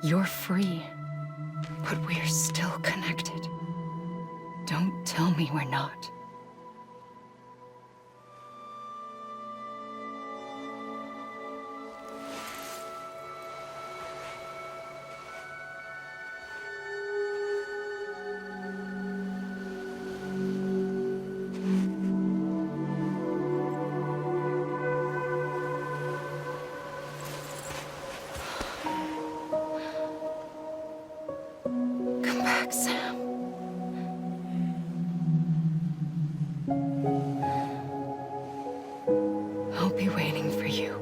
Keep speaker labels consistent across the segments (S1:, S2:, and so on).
S1: You're free, but we're still connected. Don't tell me we're not. Come back, Sam. I'll be waiting for you.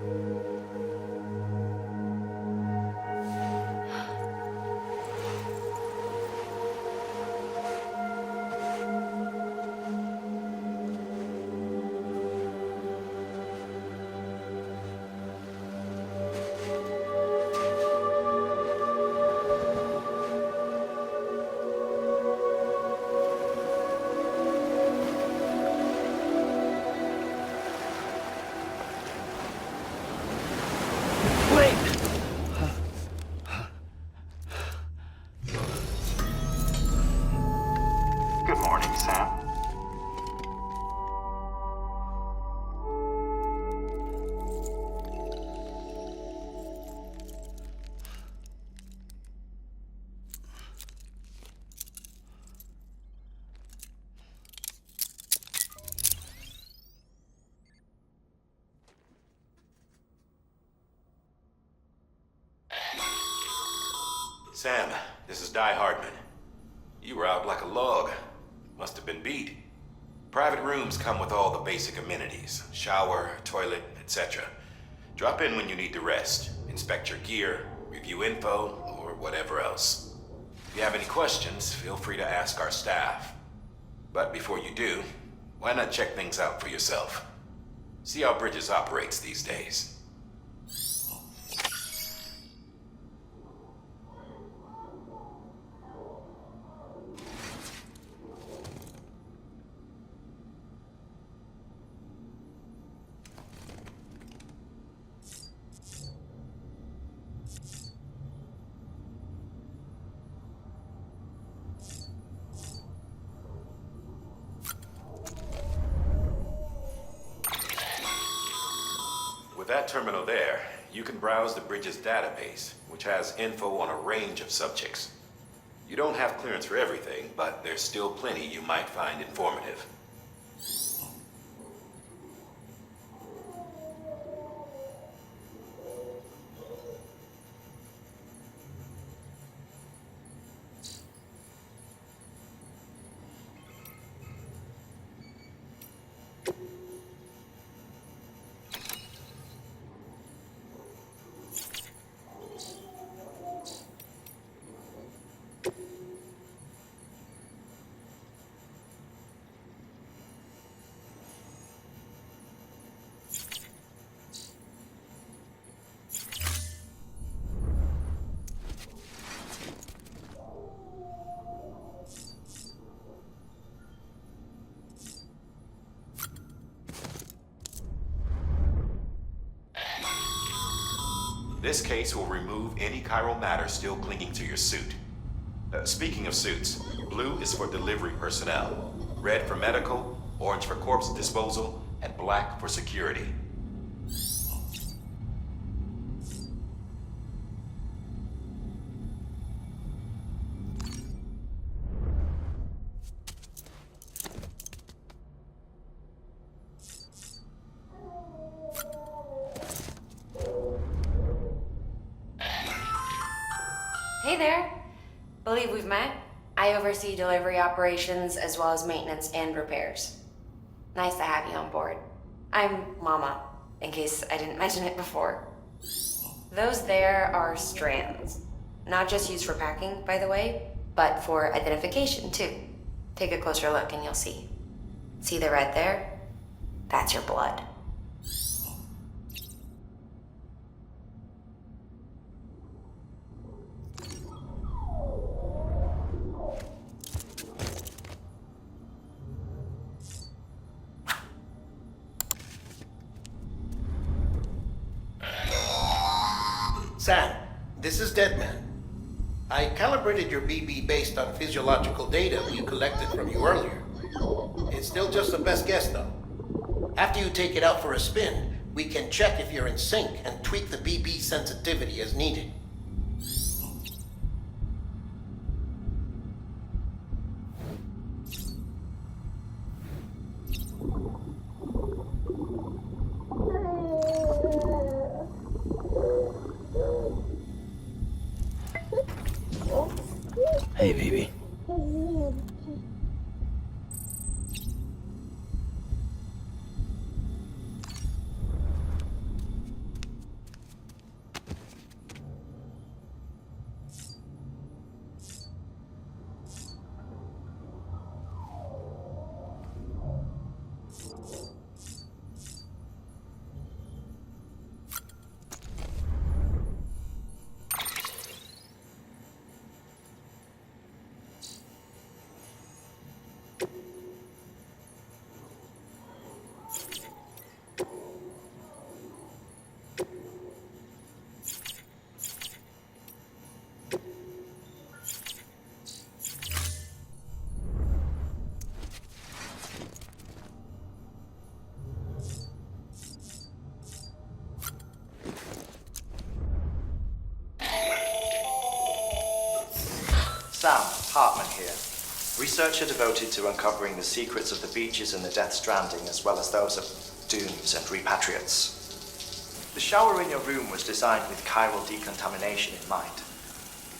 S2: Good morning, Sam.
S3: Sam, this is Di Hardman. You were out like a log. Must have been beat. Private rooms come with all the basic amenities. Shower, toilet, etc. Drop in when you need to rest. Inspect your gear, review info, or whatever else. If you have any questions, feel free to ask our staff. But before you do, why not check things out for yourself? See how Bridges operates these days. With that terminal there, you can browse the Bridges database, which has info on a range of subjects. You don't have clearance for everything, but there's still plenty you might find informative. This case will remove any chiral matter still clinging to your suit. Speaking of suits, blue is for delivery personnel, red for medical, orange for corpse disposal, and black for security.
S4: Hey there. Believe we've met. I oversee delivery operations as well as maintenance and repairs. Nice to have you on board. I'm Mama, in case I didn't mention it before. Those there are strands. Not just used for packing, by the way, but for identification too. Take a closer look and you'll see. See the red there? That's your blood.
S5: Sam, this is Deadman.
S2: I calibrated your BB based on physiological data we collected from you earlier. It's still just a best guess, though. After you take it out for a spin, we can check if you're in sync and tweak the BB sensitivity as needed.
S5: Hey, baby.
S6: Sam Hartman here, researcher devoted to uncovering the secrets of the beaches and the Death Stranding, as well as those of dooms and repatriates. The shower in your room was designed with chiral decontamination in mind.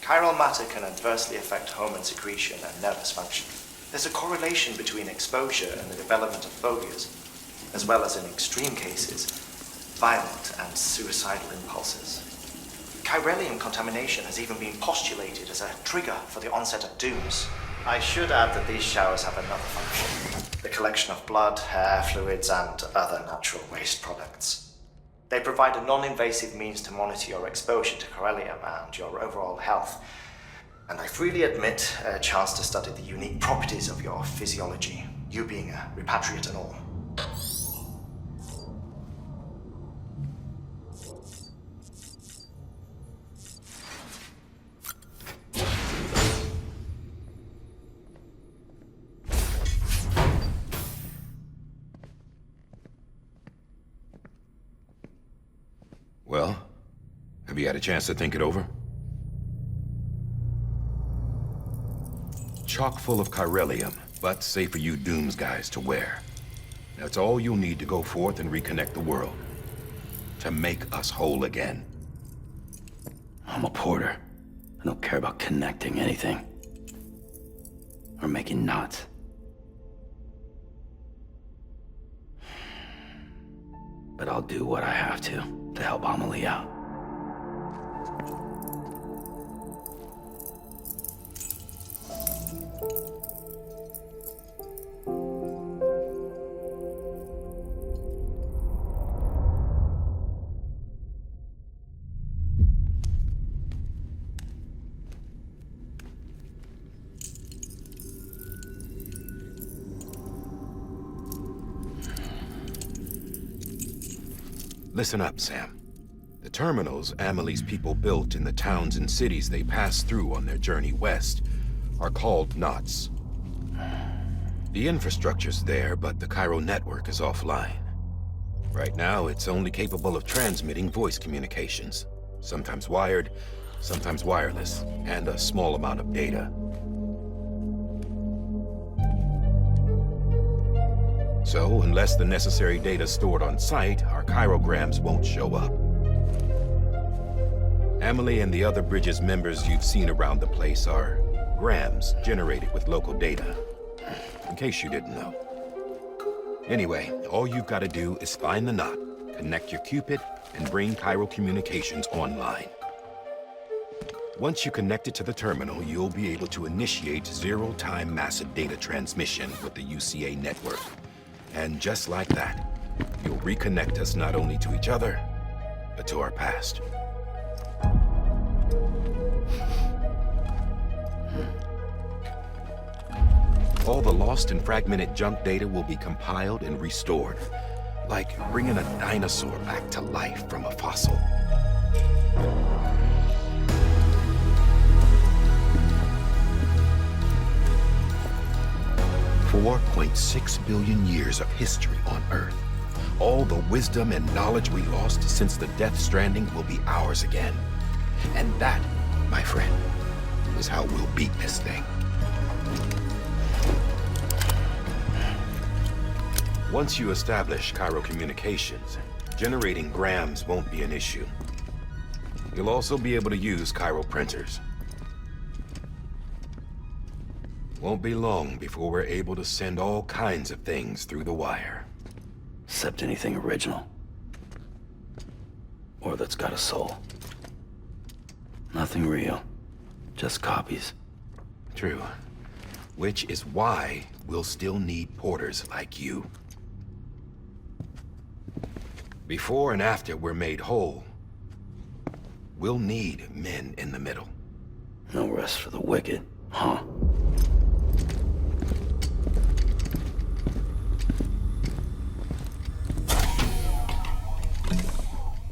S6: Chiral matter can adversely affect hormone secretion and nervous function. There's a correlation between exposure and the development of phobias, as well as in extreme cases, violent and suicidal impulses. Chiralium contamination has even been postulated as a trigger for the onset of dooms. I should add that these showers have another function: the collection of blood, hair, fluids, and other natural waste products. They provide a non-invasive means to monitor your exposure to chiralium and your overall health. And I freely admit a chance to study the unique properties of your physiology, you being a repatriate and all.
S3: Well, have you had a chance to think it over? Chock full of chiralium, but safe for you Dooms guys to wear. That's all you'll need to go forth and reconnect the world. To make us whole again.
S5: I'm a porter. I don't care about connecting anything. Or making knots. But I'll do what I have to help Amelie out.
S3: Listen up, Sam. The terminals Amelie's people built in the towns and cities they passed through on their journey west are called knots. The infrastructure's there, but the chiral network is offline. Right now, it's only capable of transmitting voice communications. Sometimes wired, sometimes wireless, and a small amount of data. So, unless the necessary data's stored on site, our chirograms won't show up. Amelie and the other Bridges members you've seen around the place are grams generated with local data. In case you didn't know. Anyway, all you've got to do is find the knot, connect your Cupid, and bring chiral communications online. Once you connect it to the terminal, you'll be able to initiate zero-time massive data transmission with the UCA network. And just like that, you'll reconnect us not only to each other, but to our past. All the lost and fragmented junk data will be compiled and restored, like bringing a dinosaur back to life from a fossil.
S7: 4.6 billion years of history on Earth. All the wisdom and knowledge we lost since the Death Stranding will be ours again. And that, my friend, is how we'll beat this thing. Once you establish Cairo communications, generating grams won't be an issue. You'll also be able to use Cairo printers. Won't be long before we're able to send all kinds of things through the wire.
S5: Except anything original. Or that's got a soul. Nothing real. Just copies.
S7: True. Which is why we'll still need porters like you. Before and after we're made whole, we'll need men in the middle.
S5: No rest for the wicked, huh?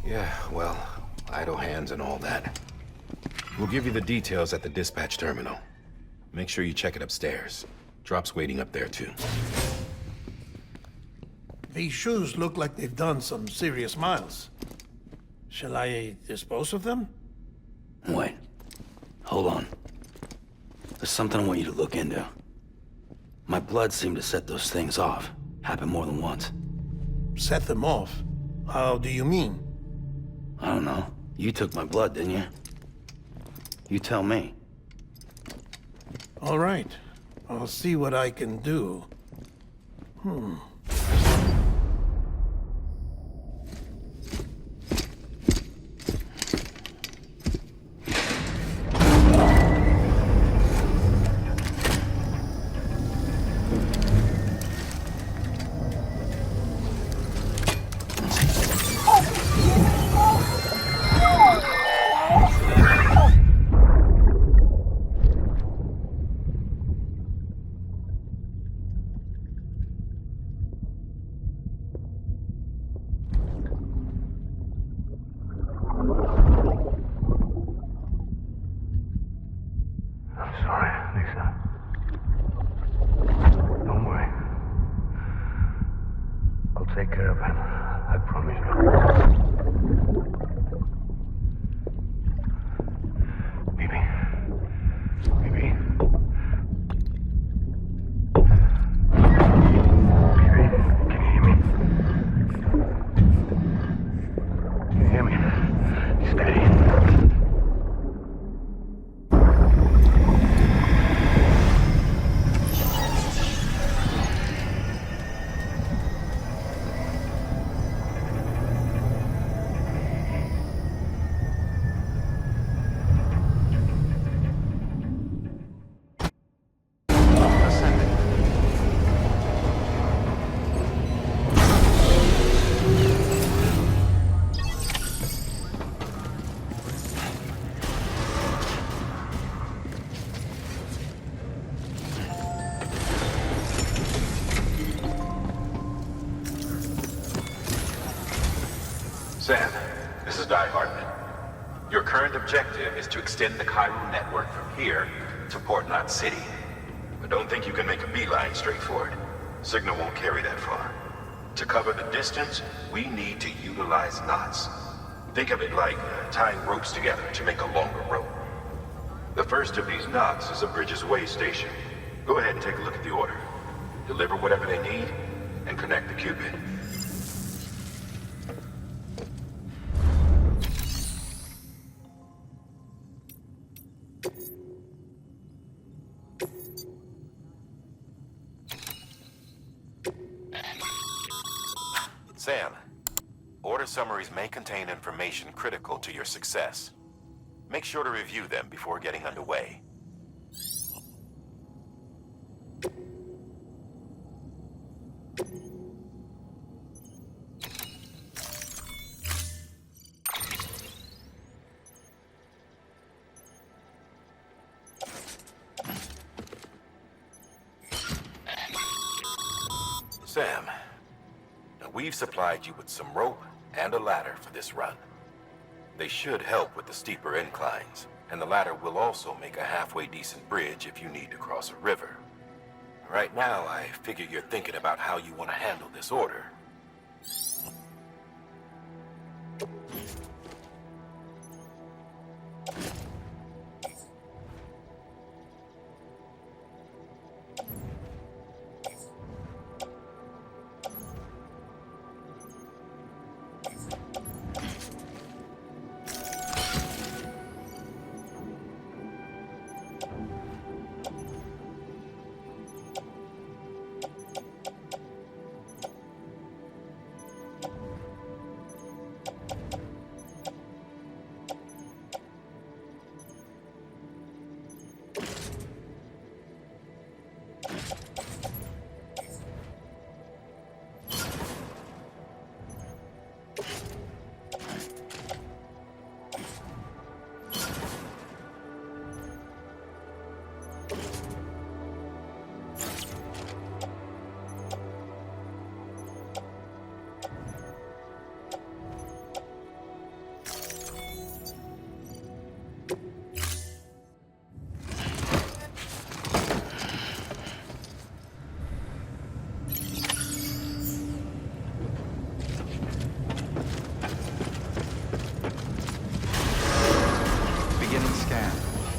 S7: Yeah, well, idle hands and all that. We'll give you the details at the dispatch terminal. Make sure you check it upstairs. Drop's waiting up there, too.
S8: These shoes look like they've done some serious miles. Shall I dispose of them?
S5: Wait. Hold on. There's something I want you to look into. My blood seemed to set those things off. Happened more than once.
S8: Set them off? How do you mean?
S5: I don't know. You took my blood, didn't you? You tell me.
S8: All right. I'll see what I can do.
S9: Take care of him. I promise you. Baby. Baby. Baby, can you hear me? Can you hear me? Steady.
S3: Sam, this is Hardman. Your current objective is to extend the Cairo network from here to Port Knot City. But don't think you can make a beeline straight for it. Signal won't carry that far. To cover the distance, we need to utilize knots. Think of it like tying ropes together to make a longer rope. The first of these knots is a Bridges Way station. Go ahead and take a look at the order. Deliver whatever they need, and connect the Cupid. Sam, order summaries may contain information critical to your success. Make sure to review them before getting underway. Sam, we've supplied you with some rope and a ladder for this run. They should help with the steeper inclines, and the ladder will also make a halfway decent bridge if you need to cross a river. Right now, I figure you're thinking about how you want to handle this order.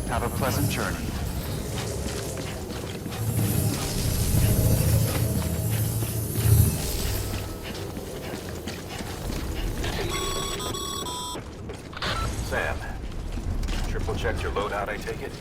S10: Have a pleasant journey.
S3: Sam, triple checked your loadout, I take it?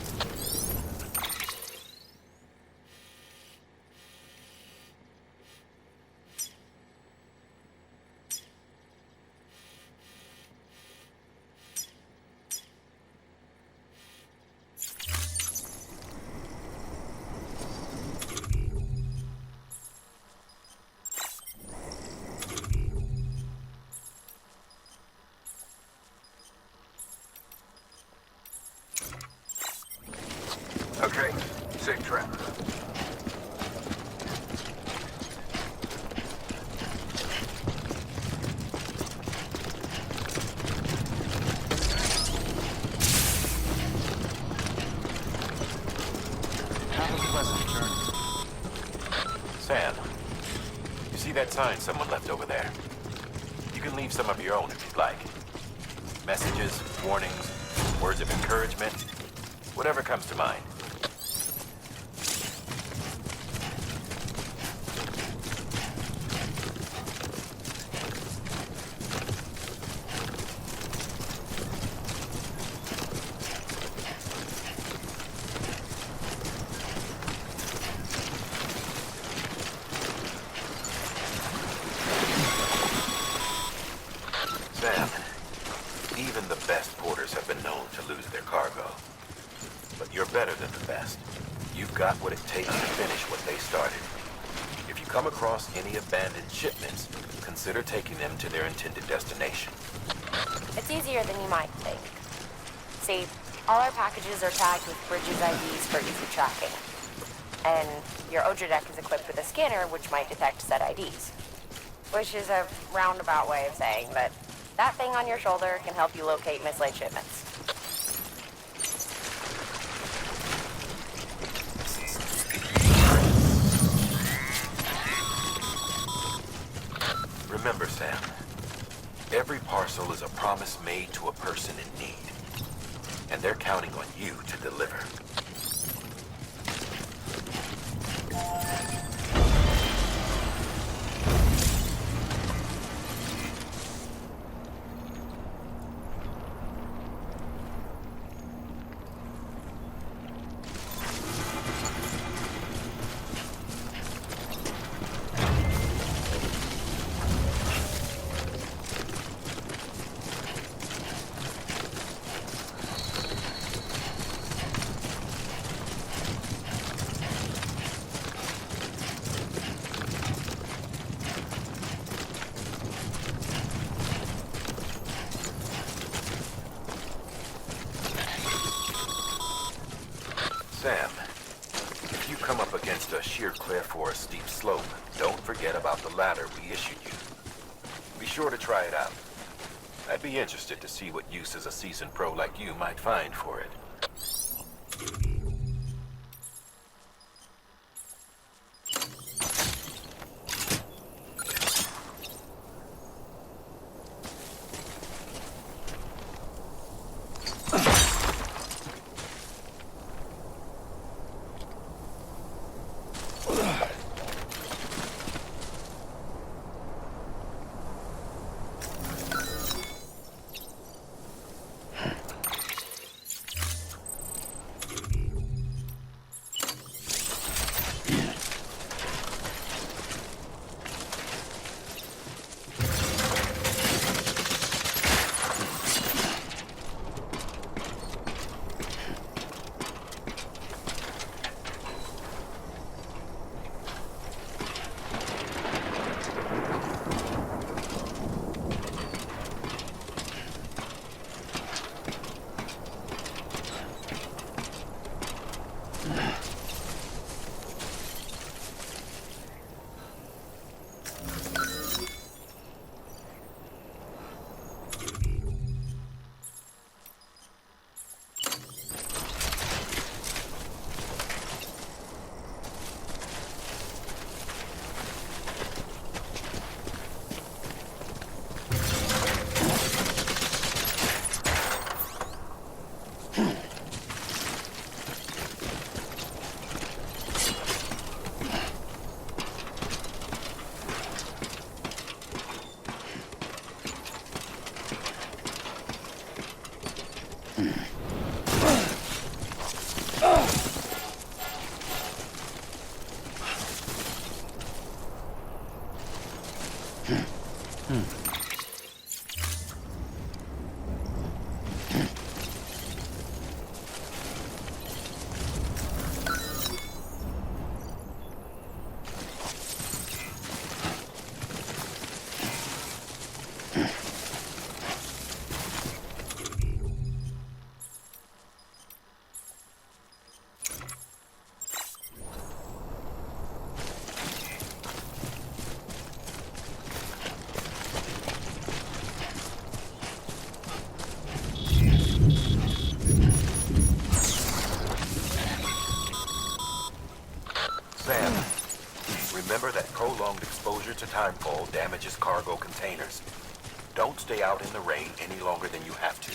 S10: Okay, safe travel. Have a pleasant journey.
S3: Sam, you see that sign someone left over there? You can leave some of your own if you'd like. Messages, warnings, words of encouragement, whatever comes to mind. Sam, even the best porters have been known to lose their cargo. But you're better than the best. You've got what it takes to finish what they started. If you come across any abandoned shipments, consider taking them to their intended destination.
S4: It's easier than you might think. See, all our packages are tagged with Bridges IDs for easy tracking. And your Odra deck is equipped with a scanner which might detect said IDs. Which is a roundabout way of saying that that thing on your shoulder can help you locate mislaid shipments.
S3: Remember, Sam, every parcel is a promise made to a person in need. And they're counting on you to deliver. Sam, if you come up against a sheer cliff or a steep slope, don't forget about the ladder we issued you. Be sure to try it out. I'd be interested to see what uses a seasoned pro like you might find for it.
S7: Sam, remember that prolonged exposure to timefall damages cargo containers. Don't stay out in the rain any longer than you have to.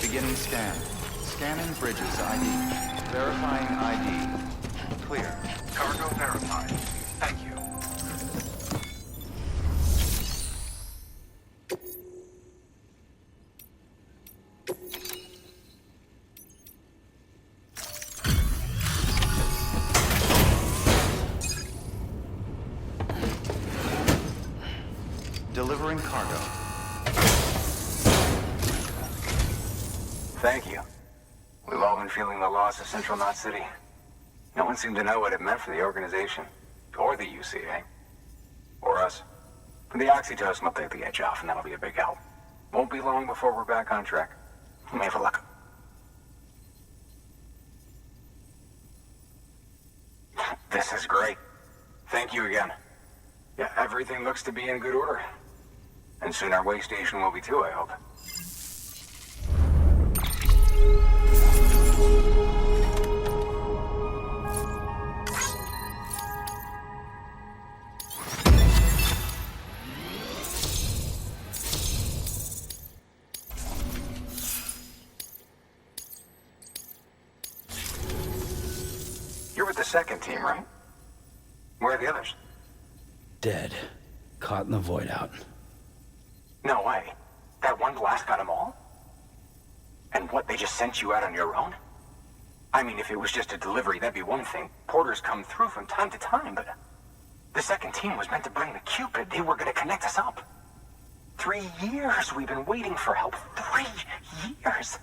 S10: Beginning scan. Scanning bridges ID. Verifying ID. Clear.
S9: Cargo verified. Thank you.
S10: Delivering cargo.
S9: Thank you. We've all been feeling the loss of Central Knot City. No one seemed to know what it meant for the organization. Or the UCA. Or us. But the oxytocin will take the edge off, and that'll be a big help. Won't be long before we're back on track. We may have a luck. This is great. Thank you again. Yeah, everything looks to be in good order. And soon our way station will be too, I hope. You're with the second team, right? Where are the others?
S5: Dead. Caught in the void out.
S9: No way. That one blast got them all? And what, they just sent you out on your own? I mean, if it was just a delivery, that'd be one thing. Porters come through from time to time, but... The second team was meant to bring the Cupid. They were gonna connect us up. 3 years we've been waiting for help. 3 years!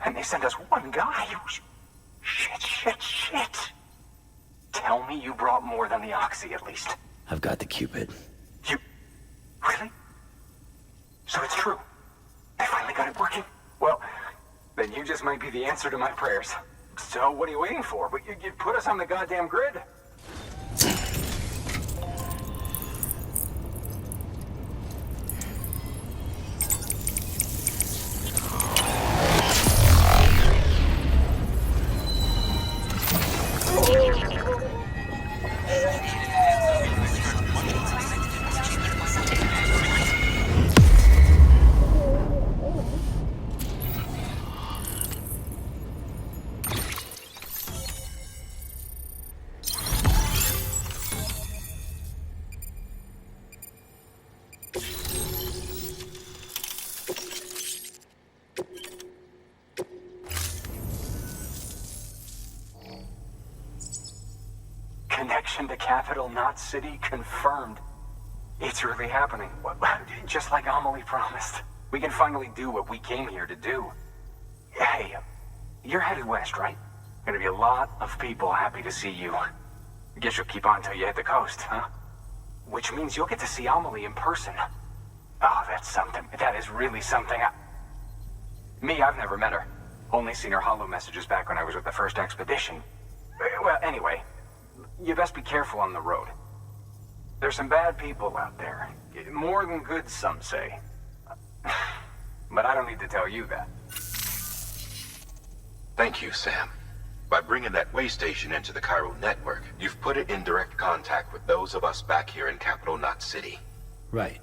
S9: And they sent us one guy. Shit. Tell me you brought more than the Oxy, at least.
S5: I've got the Cupid.
S9: You... Really? So it's true. They finally got it working. Well, then you just might be the answer to my prayers. So what are you waiting for? You put us on the goddamn grid. Connection to capital, not city, confirmed. It's really happening. Just like Amelie promised. We can finally do what we came here to do. Hey, you're headed west, right? Gonna be a lot of people happy to see you. Guess you'll keep on till you hit the coast, huh? Which means you'll get to see Amelie in person. Oh, that's something. That is really something. I've never met her. Only seen her holo messages back when I was with the first expedition. Well, anyway, you best be careful on the road. There's some bad people out there. More than good, some say. But I don't need to tell you that.
S7: Thank you, Sam. By bringing that way station into the Cairo network, you've put it in direct contact with those of us back here in Capital Knot City.
S5: Right.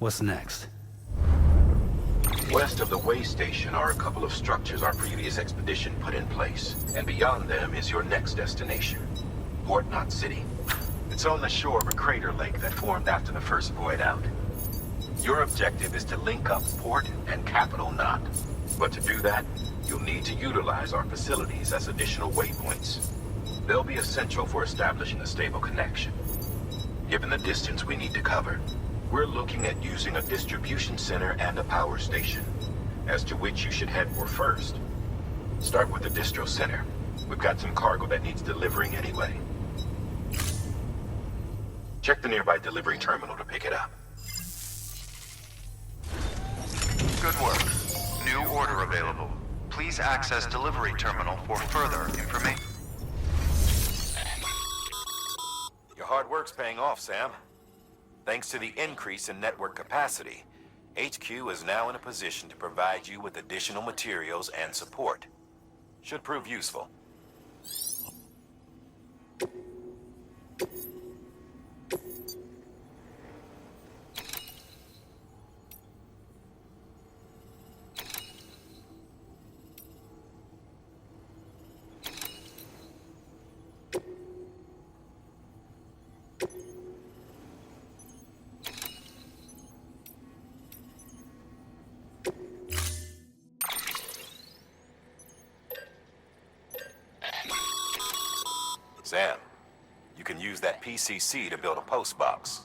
S5: What's next?
S7: West of the way station are a couple of structures our previous expedition put in place, and beyond them is your next destination, Port Knot City. It's on the shore of a crater lake that formed after the first void out. Your objective is to link up Port and Capital Knot. But to do that, you'll need to utilize our facilities as additional waypoints. They'll be essential for establishing a stable connection. Given the distance we need to cover, we're looking at using a distribution center and a power station, as to which you should head for first. Start with the distro center. We've got some cargo that needs delivering anyway. Check the nearby delivery terminal to pick it up.
S10: Good work. New order available. Please access delivery terminal for further information.
S3: Your hard work's paying off, Sam. Thanks to the increase in network capacity, HQ is now in a position to provide you with additional materials and support. Should prove useful. Sam, you can use that PCC to build a post box.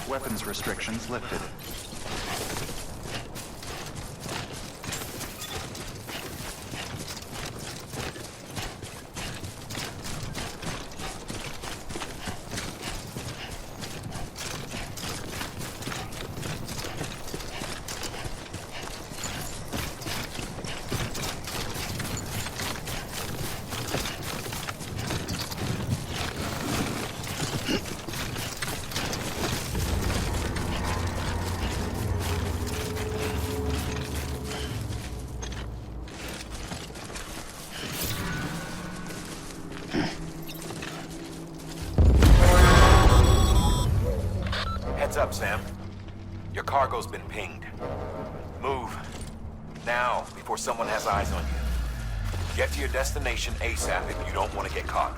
S10: weapons restrictions lifted.
S3: Heads up, Sam. Your cargo's been pinged. Move. Now, before someone has eyes on you. Get to your destination ASAP if you don't want to get caught.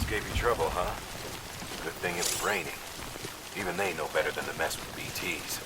S3: Gave you trouble, huh? Good thing it was raining. Even they know better than to mess with BTs.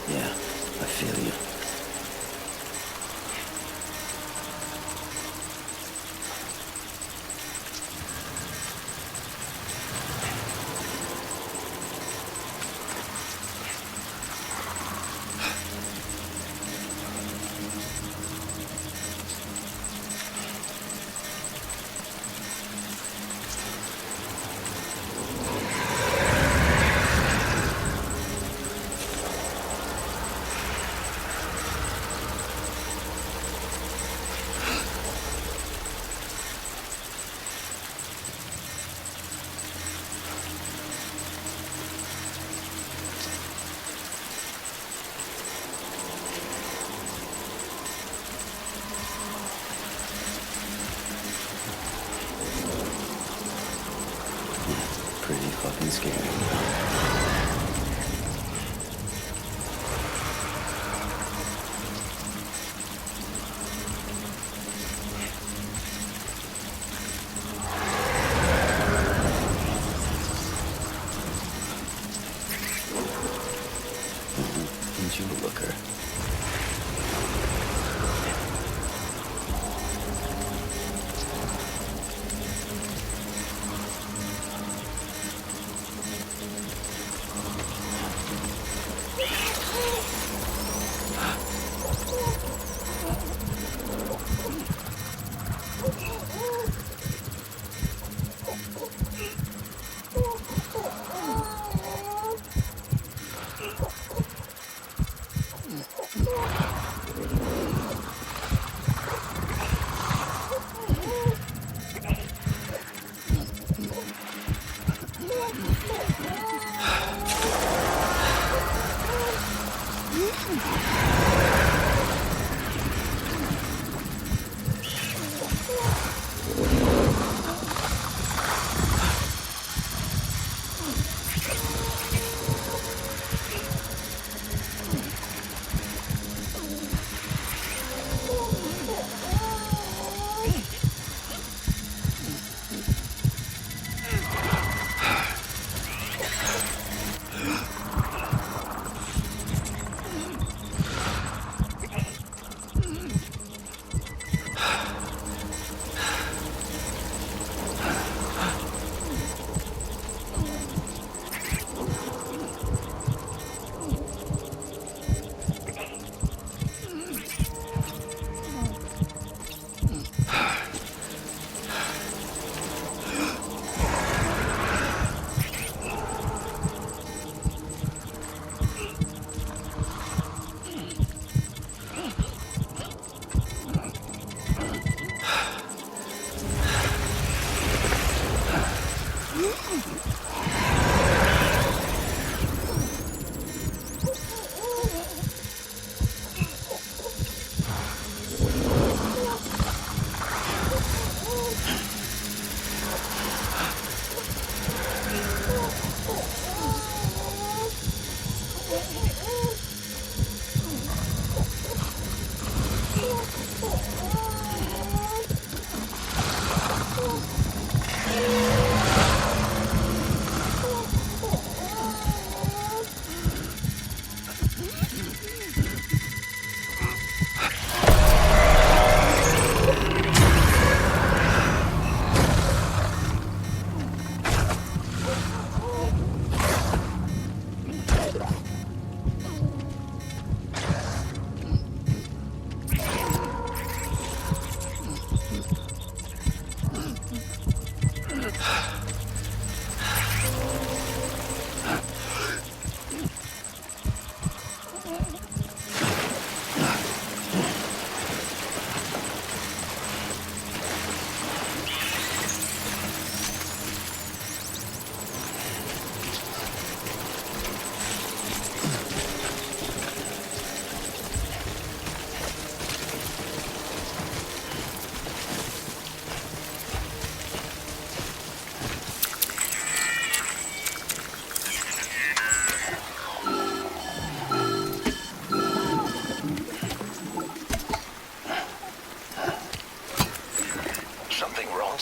S5: Yeah, I feel you. want you to look her.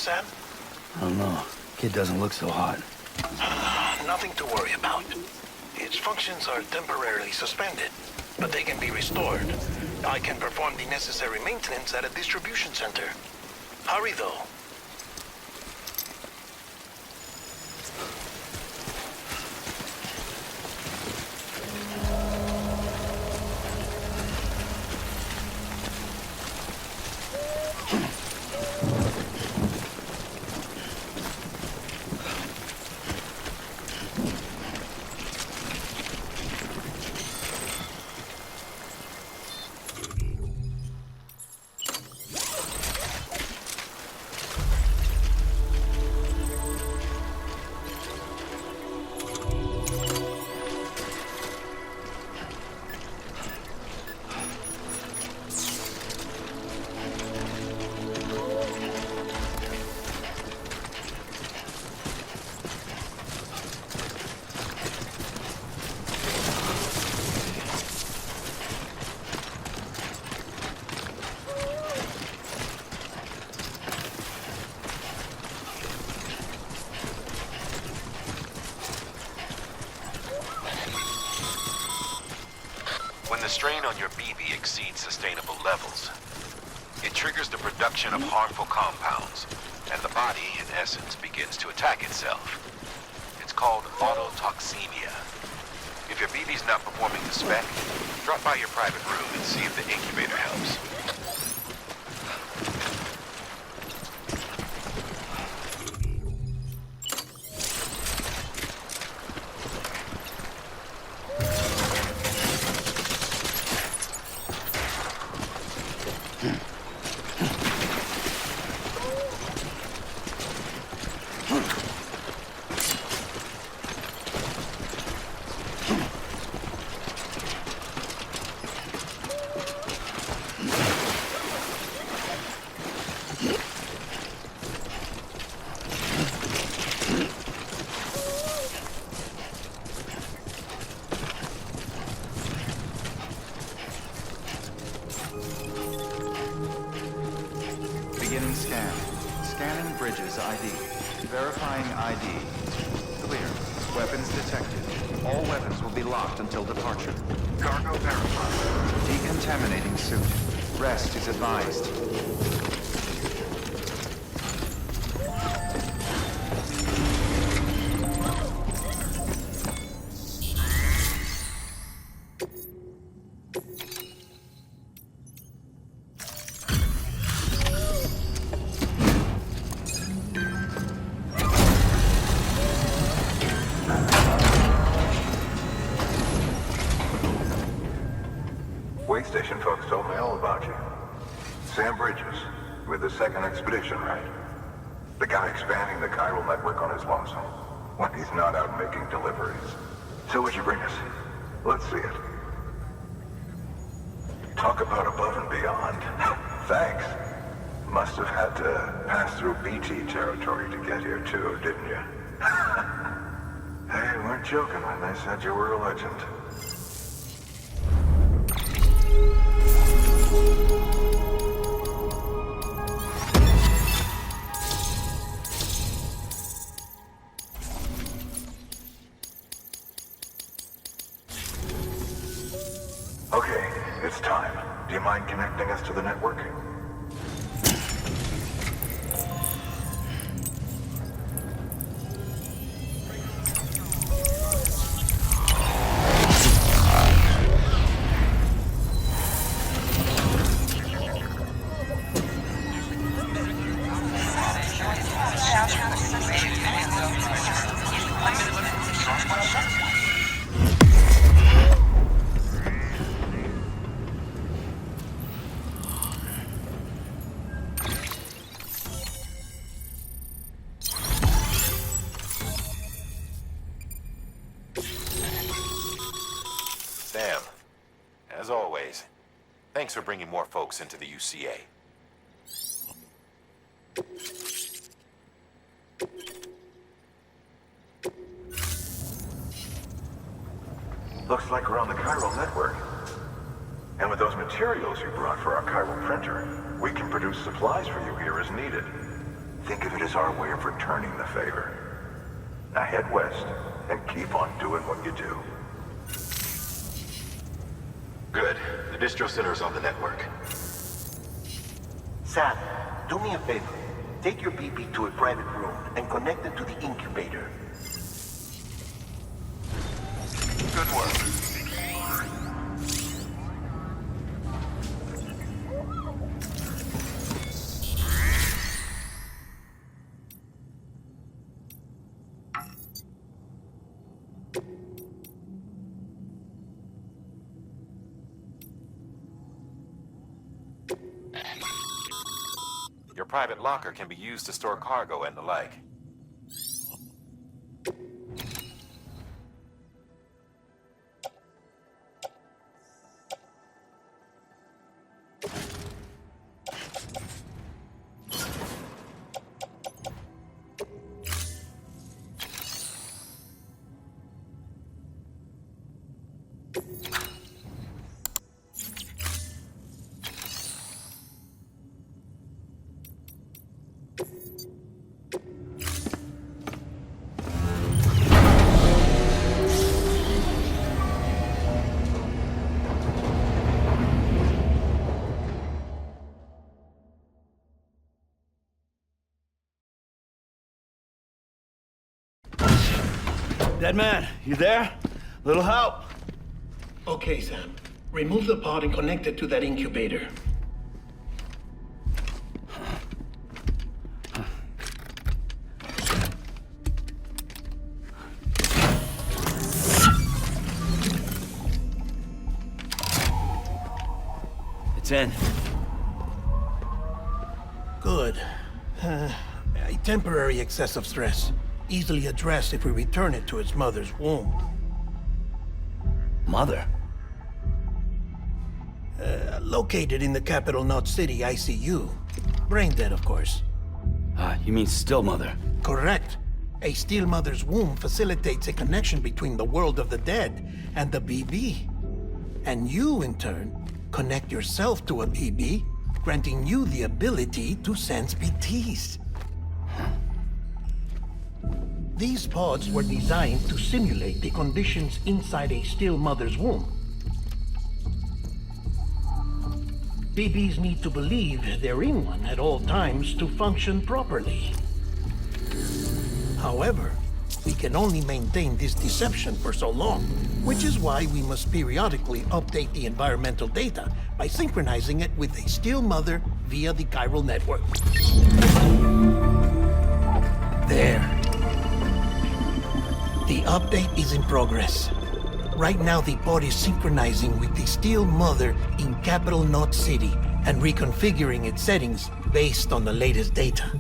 S11: Sam?
S5: I don't know. Kid doesn't look so hot.
S11: Nothing to worry about. Its functions are temporarily suspended, but they can be restored. I can perform the necessary maintenance at a distribution center. Hurry, though.
S3: When the strain on your BB exceeds sustainable levels, it triggers the production of harmful compounds, and the body, in essence, begins to attack itself. It's called autotoxemia. If your BB's not performing the spec, drop by your private room and see if the incubator helps.
S10: Beginning scan. Scanning bridges ID. Verifying ID. Clear. Weapons detected. All weapons will be locked until departure.
S9: Cargo verified.
S10: Decontaminating suit. Rest is advised.
S9: Way station folks told me all about you. Sam Bridges, with the second expedition, right? The guy expanding the chiral network on his lonesome, when he's not out making deliveries. So what'd you bring us? Let's see it. Talk about above and beyond. Thanks. Must have had to pass through BT territory to get here too, didn't you? They weren't joking when they said you were a legend. Okay, it's time. Do you mind connecting us to the network?
S3: Sam, as always, thanks for bringing more folks into the UCA.
S9: Looks like we're on the chiral network. And with those materials you brought for our chiral printer, we can produce supplies for you here as needed. Think of it as our way of returning the favor. Now head west and keep on doing what you do.
S3: Good. The distro center's on the network.
S2: Sam, do me a favor. Take your BB to a private room and connect it to the incubator.
S10: Good work.
S3: Your private locker can be used to store cargo and the like.
S5: Dead man, you there? Little help?
S8: Okay, Sam. Remove the pod and connect it to that incubator.
S5: It's in.
S8: Good. A temporary excess of stress. Easily addressed if we return it to its mother's womb.
S5: Mother?
S8: Located in the capital Knot City ICU. Brain dead, of course.
S5: You mean still mother?
S8: Correct. A still mother's womb facilitates a connection between the world of the dead and the BB. And you, in turn, connect yourself to a BB, granting you the ability to sense BTs. These pods were designed to simulate the conditions inside a still mother's womb. BBs need to believe they're in one at all times to function properly. However, we can only maintain this deception for so long, which is why we must periodically update the environmental data by synchronizing it with a still mother via the chiral network. There. The update is in progress. Right now, the pod is synchronizing with the still mother in capital Knot City and reconfiguring its settings based on the latest data.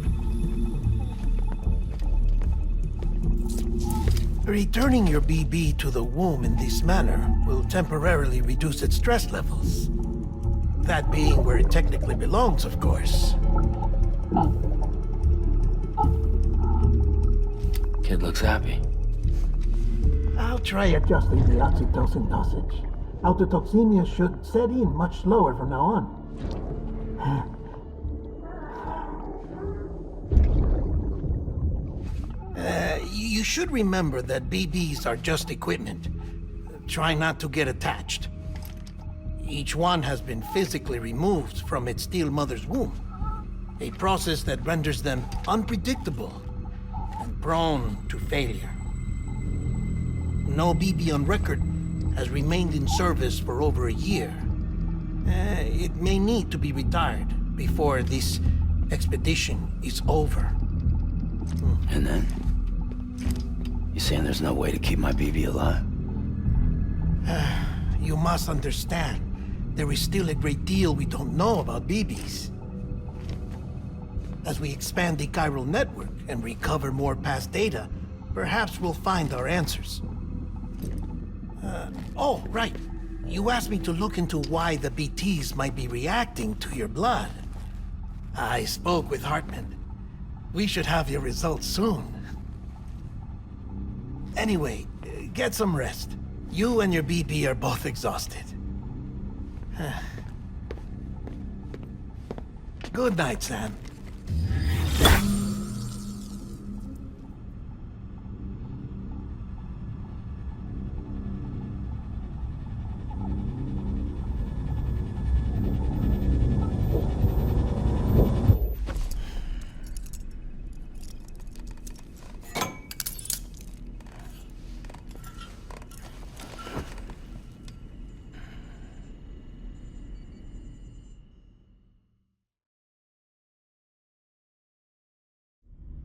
S8: Returning your BB to the womb in this manner will temporarily reduce its stress levels. That being where it technically belongs, of course.
S5: Kid looks happy.
S8: I'll try adjusting the oxytocin dosage. Autotoxemia should set in much slower from now on. You should remember that BBs are just equipment. Try not to get attached. Each one has been physically removed from its still mother's womb. A process that renders them unpredictable and prone to failure. No BB on record has remained in service for over a year. It may need to be retired before this expedition is over.
S5: And then? You saying there's no way to keep my BB alive?
S8: You must understand, there is still a great deal we don't know about BBs. As we expand the chiral network and recover more past data, perhaps we'll find our answers. Oh, right. You asked me to look into why the BTs might be reacting to your blood. I spoke with Hartman. We should have your results soon. Anyway, get some rest. You and your BB are both exhausted. Good night, Sam.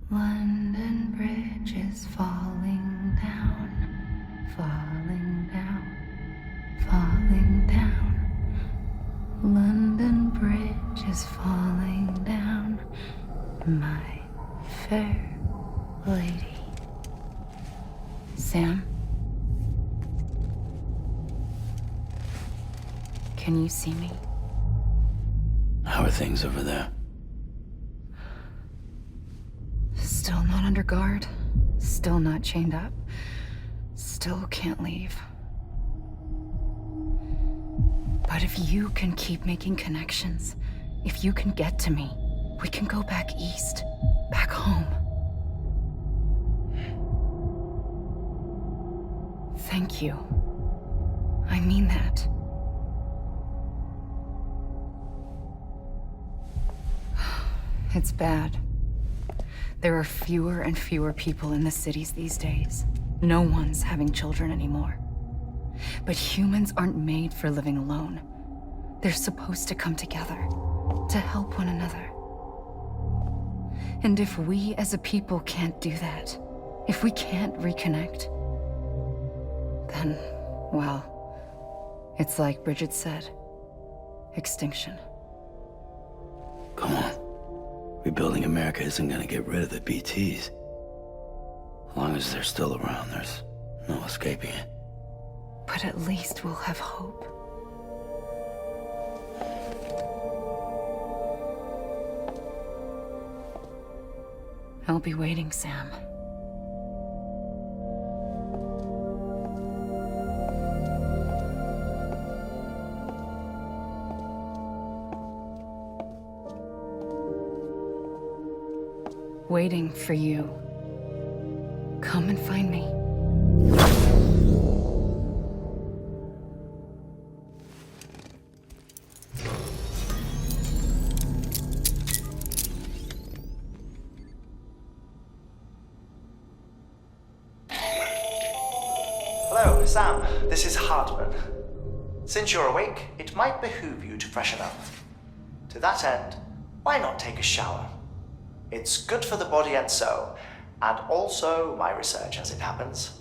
S1: London Bridge is falling down, falling down, falling down. London Bridge is falling down, my fair lady. Sam? Can you see me?
S5: How are things over there?
S1: Still not under guard, still not chained up, still can't leave. But if you can keep making connections, if you can get to me, we can go back east, back home. Thank you. I mean that. It's bad. There are fewer and fewer people in the cities these days. No one's having children anymore. But humans aren't made for living alone. They're supposed to come together, to help one another. And if we as a people can't do that, if we can't reconnect, then, well, it's like Bridget said, extinction.
S5: Come on. Rebuilding America isn't gonna get rid of the BTs. As long as they're still around, there's no escaping it.
S1: But at least we'll have hope. I'll be waiting, Sam. Waiting for you. Come and find me.
S6: Hello, Sam. This is Hartman. Since you're awake, it might behoove you to freshen up. To that end, why not take a shower? It's good for the body and soul, and also my research as it happens.